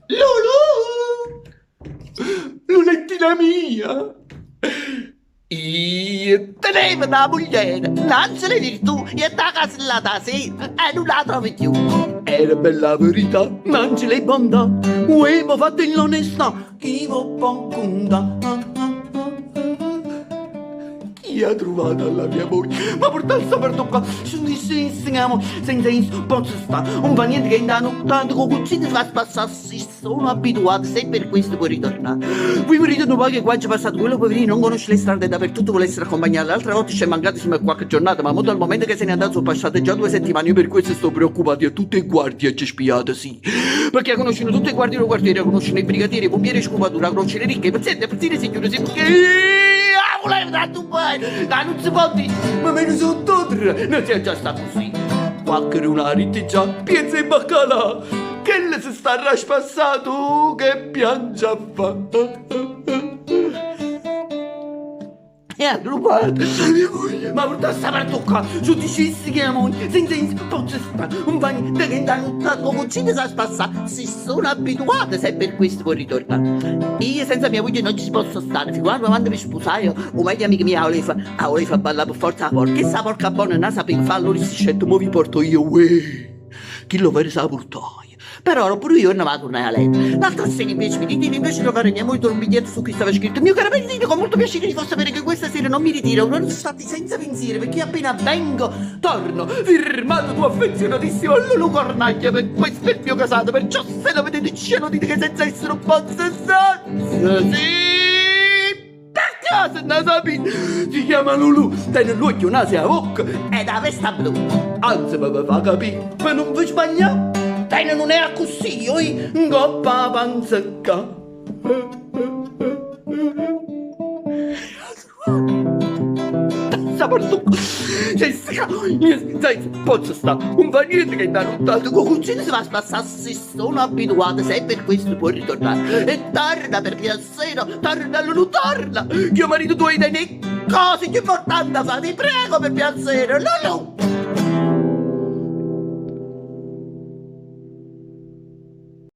Lulu! Lunettina mia! Io tenevo da moglie, non se le virtù, e da casellata sera, e non la trovi più. Era bella verità, non ce l'hai bontà, avevo fatto l'onestà, chi vo conta. Chi ha trovato la mia moglie? Ma portasse per toccare, scendiamo, senza in posso stare, non fa niente che in da nottata, con cucina si va a spassare, si sono abituato, se per questo puoi ritornare. Poi mi ritorno poi che qua c'è passato, quello poverino non conosce le strade dappertutto, vuole essere accompagnato, l'altra volta ci è mancato insieme a qualche giornata, ma molto al momento che se n'è andato sono passate già 2 settimane, io per questo sto preoccupato, e tutte le guardie ci spiate, sì. Perché conoscono tutte le guardie del quartiere, conoscono i brigadieri, i pompieri, scopatura, conoscono le ricche, i pazienti, signore, sì, perché... volevo tanto bene, ma non si può dire, ma me ne sono tutte, non sia già stato così. Qualche lunarite già, piensa in baccalà, che le si sta raspassato, che piangia fa. E ha rubato la mia moglie, ma portasse per toccare, giudicissi che la moglie, senza posso stare, un bagno che in notte con cucina si spassa, si sono abituate se per questo può ritornare. Io senza mia moglie non ci posso stare, figurati quando mi sposai, o meglio amica mia voleva ballare per forza la porca, e sa porca buona non sapeva fare, allora si scelto, mo vi porto io, uè, chi lo vede sa portare. Però pure io non vado tornare a letto. L'altra sera invece mi ritiro, invece di trovare mia moglie un biglietto su cui stava scritto: mio caro Bellino, con molto piacere ti fa sapere che questa sera non mi ritiro, non stati senza pensiero, perché appena vengo torno, firmato tuo affezionatissimo Lulu Cornaglia, per questo è il mio casato, perciò se lo vedete cielo dite che senza essere un po' sensato, sì, perché se non sapete, si chiama Lulu, tiene l'occhio, un naso e la bocca ed ha la vesta blu, anzi mi fa capire, ma non vi sbagliate. Dai, non è così, io coppa panzacca. Sapertucco, sai, posso stare, un fa niente che da nottato, con cucina si va a spassare, si sono abituate, se per questo può ritornare. E torna per piacere, torna Lulu, torna, che marito tuo hai delle cose più importanti da fare, ti prego per piacere, Lulu.